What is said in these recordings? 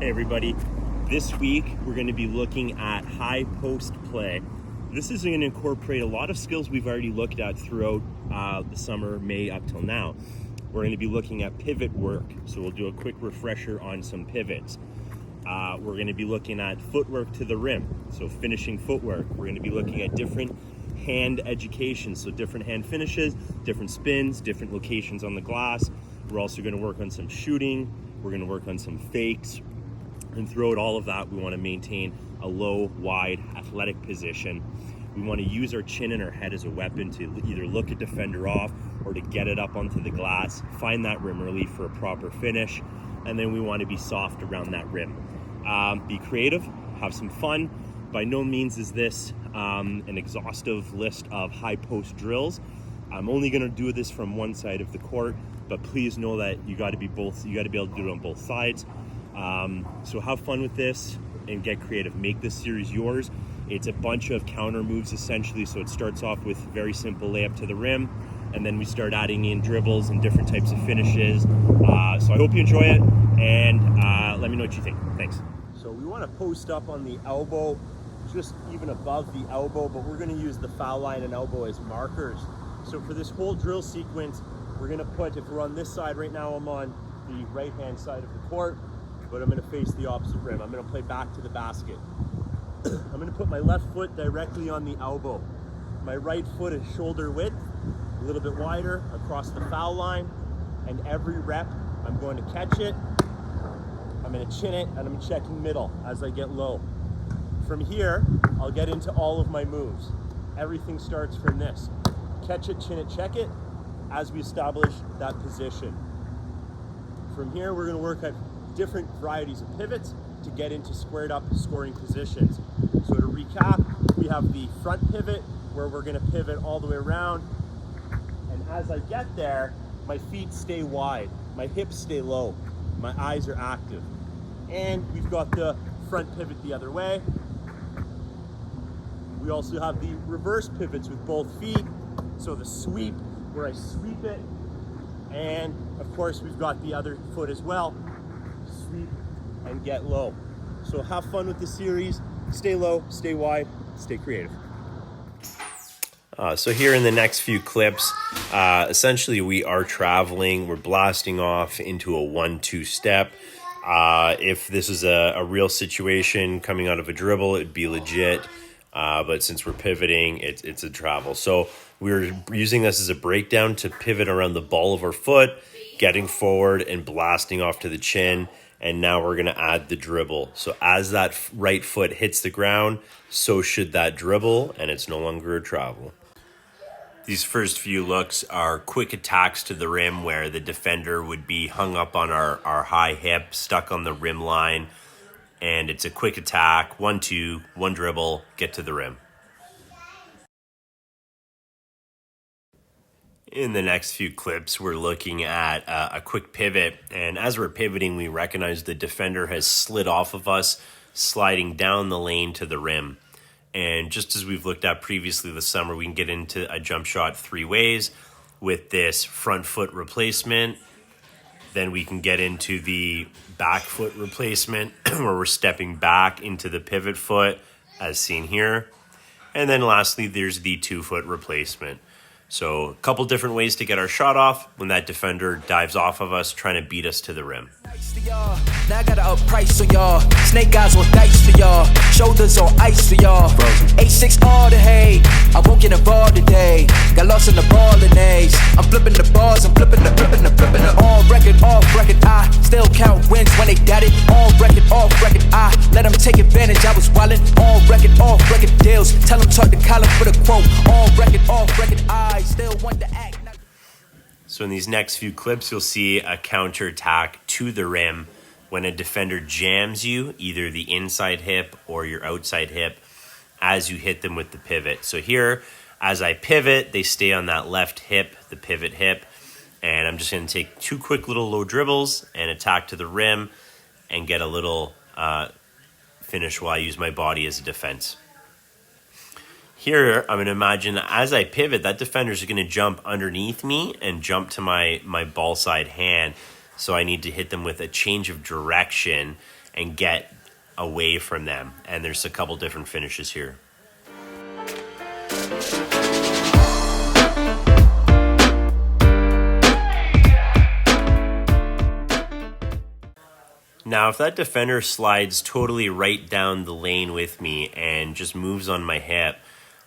Hey everybody, this week we're going to be looking at high post play. This is going to incorporate a lot of skills we've already looked at throughout the summer, May up till now. We're going to be looking at pivot work, so we'll do a quick refresher on some pivots. We're going to be looking at footwork to the rim, so finishing footwork. We're going to be looking at different hand education, so different hand finishes, different spins, different locations on the glass. We're also going to work on some shooting. We're going to work on some fakes. And throughout all of that, we want to maintain a low, wide, athletic position. We want to use our chin and our head as a weapon to either look a defender off or to get it up onto the glass, find that rim relief for a proper finish, and then we want to be soft around that rim. Be creative, have some fun. By no means is this an exhaustive list of high post drills. I'm only going to do this from one side of the court, but please know that you got to be able to do it on both sides. So have fun with this and get creative. Make this series yours. It's a bunch of counter moves essentially. So it starts off with very simple layup to the rim, and then we start adding in dribbles and different types of finishes. So I hope you enjoy it, and let me know what you think. Thanks. So we want to post up on the elbow, just even above the elbow, but we're going to use the foul line and elbow as markers. So for this whole drill sequence, we're going to put, if we're on this side right now, I'm on the right hand side of the court, but I'm going to face the opposite rim. I'm going to play back to the basket. I'm going to put my left foot directly on the elbow. My right foot is shoulder width, a little bit wider across the foul line, and every rep I'm going to catch it, I'm going to chin it, and I'm checking middle as I get low. From here, I'll get into all of my moves. Everything starts from this. Catch it, chin it, check it, as we establish that position. From here, we're going to work at different varieties of pivots to get into squared up scoring positions. So to recap, we have the front pivot where we're going to pivot all the way around, and as I get there, my feet stay wide, my hips stay low, my eyes are active. And we've got the front pivot the other way. We also have the reverse pivots with both feet, so the sweep where I sweep it, and of course we've got the other foot as well, sweep and get low. So have fun with the series, stay low, stay wide, stay creative. So here in the next few clips, essentially we are traveling, we're blasting off into a 1-2 step. If this is a real situation coming out of a dribble, it'd be legit. But since we're pivoting, it's a travel. So we're using this as a breakdown to pivot around the ball of our foot, getting forward and blasting off to the chin. And now we're going to add the dribble. So as that right foot hits the ground, so should that dribble, and it's no longer a travel. These first few looks are quick attacks to the rim where the defender would be hung up on our high hip, stuck on the rim line. And it's a quick attack, 1-2, one dribble, get to the rim. In the next few clips, we're looking at a quick pivot. And as we're pivoting, we recognize the defender has slid off of us, sliding down the lane to the rim. And just as we've looked at previously this summer, we can get into a jump shot 3 ways with this front foot replacement. Then we can get into the back foot replacement where we're stepping back into the pivot foot as seen here. And then lastly, there's the 2-foot replacement. So a couple different ways to get our shot off when that defender dives off of us trying to beat us to the rim. Now I got to up price on y'all. Snake eyes on dice for y'all. Shoulders on ice for y'all. 8-6 all the hay. I won't get involved today. Got lost in the ball and A's. I'm flipping the bars. I'm flipping the. On record, off record. I still count wins when they got it. On record, off record. I let them take advantage. I was wildin'. On record, off record deals. Tell them talk to Colin for the quote. On record, off record. I still want to act. So in these next few clips, you'll see a counterattack to the rim when a defender jams you, either the inside hip or your outside hip, as you hit them with the pivot. So here, as I pivot, they stay on that left hip, the pivot hip, and I'm just going to take 2 quick little low dribbles and attack to the rim and get a little finish while I use my body as a defense. Here, I'm going to imagine as I pivot, that defender is going to jump underneath me and jump to my ball side hand. So I need to hit them with a change of direction and get away from them. And there's a couple different finishes here. Now, if that defender slides totally right down the lane with me and just moves on my hip,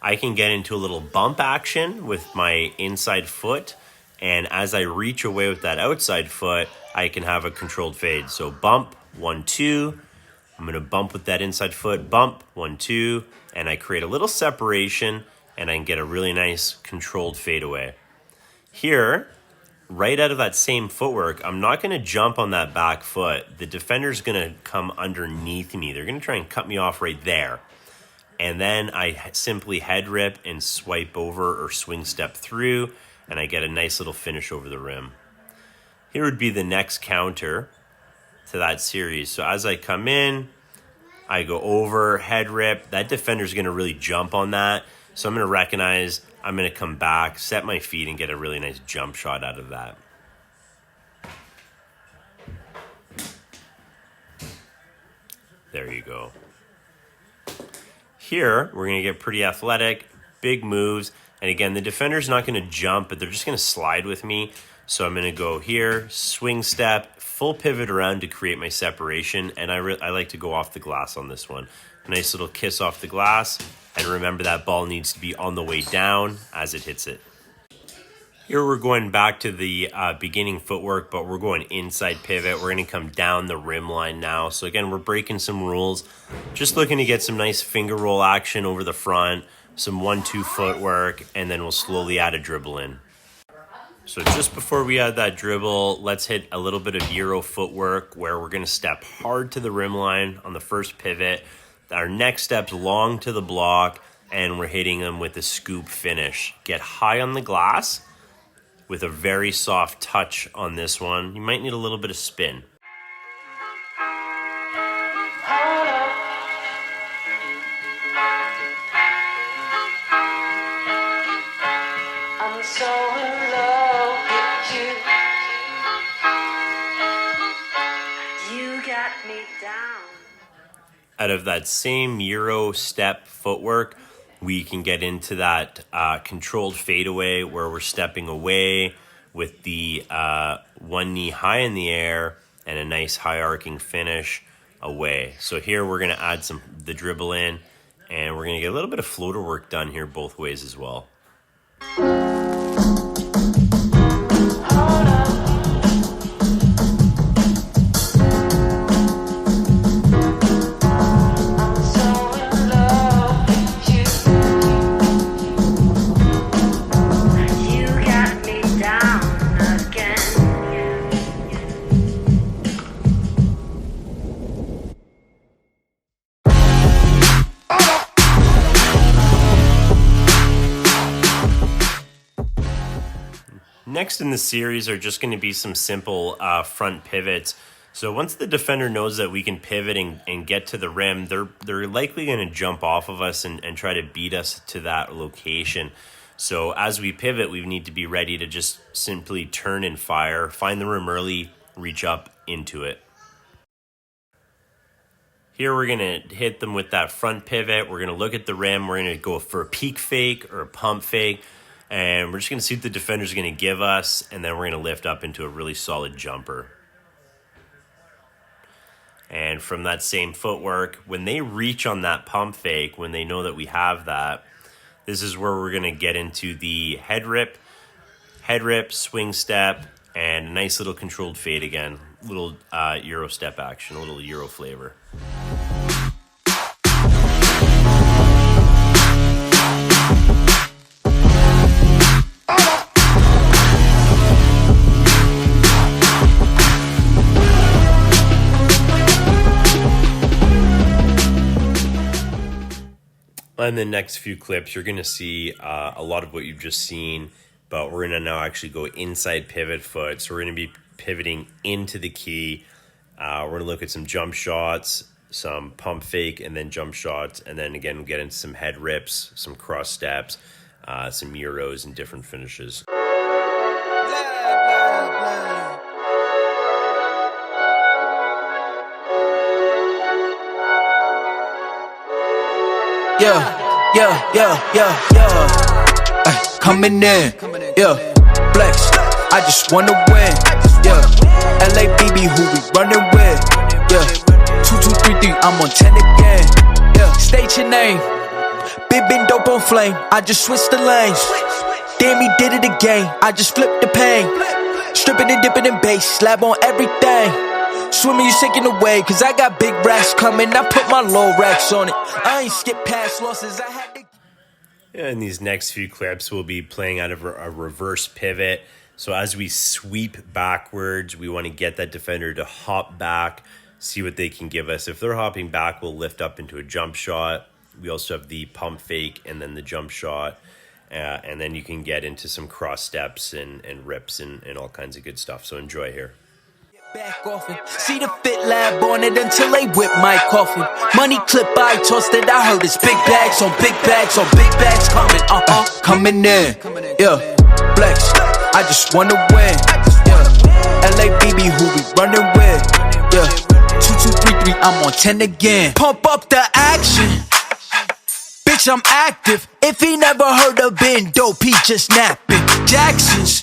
I can get into a little bump action with my inside foot. And as I reach away with that outside foot, I can have a controlled fade. So bump, 1, 2. I'm going to bump with that inside foot, bump, 1, 2. And I create a little separation and I can get a really nice controlled fade away. Here, right out of that same footwork, I'm not going to jump on that back foot. The defender's going to come underneath me. They're going to try and cut me off right there. And then I simply head rip and swipe over or swing step through, and I get a nice little finish over the rim. Here would be the next counter to that series. So as I come in, I go over, head rip. That defender's going to really jump on that. So I'm going to recognize, I'm going to come back, set my feet, and get a really nice jump shot out of that. There you go. Here, we're going to get pretty athletic, big moves. And again, the defender's not going to jump, but they're just going to slide with me. So I'm going to go here, swing step, full pivot around to create my separation. And I like to go off the glass on this one. Nice little kiss off the glass. And remember, that ball needs to be on the way down as it hits it. Here we're going back to the beginning footwork, but we're going inside pivot. We're going to come down the rim line now. So again, we're breaking some rules. Just looking to get some nice finger roll action over the front, some 1-2 footwork, and then we'll slowly add a dribble in. So just before we add that dribble, let's hit a little bit of Euro footwork where we're going to step hard to the rim line on the first pivot. Our next step's long to the block, and we're hitting them with a scoop finish. Get high on the glass with a very soft touch on this one. You might need a little bit of spin. I'm so in love with you. You got me down. Out of that same Euro step footwork, we can get into that controlled fadeaway where we're stepping away with the one knee high in the air and a nice high arcing finish away. So here we're going to add the dribble in, and we're going to get a little bit of floater work done here both ways as well. Next in the series are just going to be some simple front pivots. So once the defender knows that we can pivot and get to the rim, they're likely going to jump off of us and try to beat us to that location. So as we pivot, we need to be ready to just simply turn and fire, find the rim early, reach up into it. Here we're going to hit them with that front pivot. We're going to look at the rim. We're going to go for a peak fake or a pump fake. And we're just going to see what the defender's going to give us. And then we're going to lift up into a really solid jumper. And from that same footwork, when they reach on that pump fake, when they know that we have that, this is where we're going to get into the head rip, swing step, and a nice little controlled fade again. Little Euro step action, a little Euro flavor. In the next few clips, you're going to see a lot of what you've just seen, but we're going to now actually go inside pivot foot. So we're going to be pivoting into the key. We're going to look at some jump shots, some pump fake, and then jump shots. And then again, we'll get into some head rips, some cross steps, some Euros, and different finishes. Ay, coming in, yeah, flex. I just wanna win, yeah. LABB, who we running with, yeah. 2233, I'm on 10 again, yeah. State your name, big been dope on flame. I just switched the lanes. Damn, he did it again. I just flipped the pain. Stripping and dipping in bass, slab on everything. Swimming, you sinking away, cause I got big racks coming. I put my low racks on it. I ain't skip past losses, I had to. In these next few clips, we'll be playing out of a reverse pivot. So as we sweep backwards, we want to get that defender to hop back, see what they can give us. If they're hopping back, we'll lift up into a jump shot. We also have the pump fake and then the jump shot. And then you can get into some cross steps and rips and all kinds of good stuff. So enjoy here. Back off it. See the fit lab on it until they whip my coffin. Money clip, I tossed it. I heard it's big bags on big bags on big bags coming. Coming in. Yeah, flex. I just wanna win. Yeah, LABB, who we running with. Yeah, 2233, I'm on 10 again. Pump up the action. Bitch, I'm active. If he never heard of Ben Dope, he just napping. Jackson's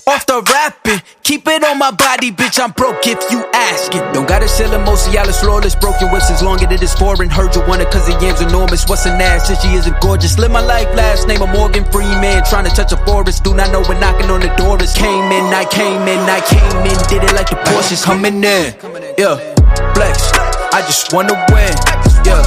off the rapping. Keep it on my body, bitch, I'm broke if you asking. Don't gotta sell a Mosialis flawless. Broken whips as long as it is foreign. Heard you want it cause the yam's enormous. What's an ass if she isn't gorgeous? Live my life, last name of Morgan Freeman. Trying to touch a forest. Do not know when knocking on the door is. Came in, I came in, I came in. Did it like the Porsches coming in. Yeah, flex. I just wanna win. Yeah.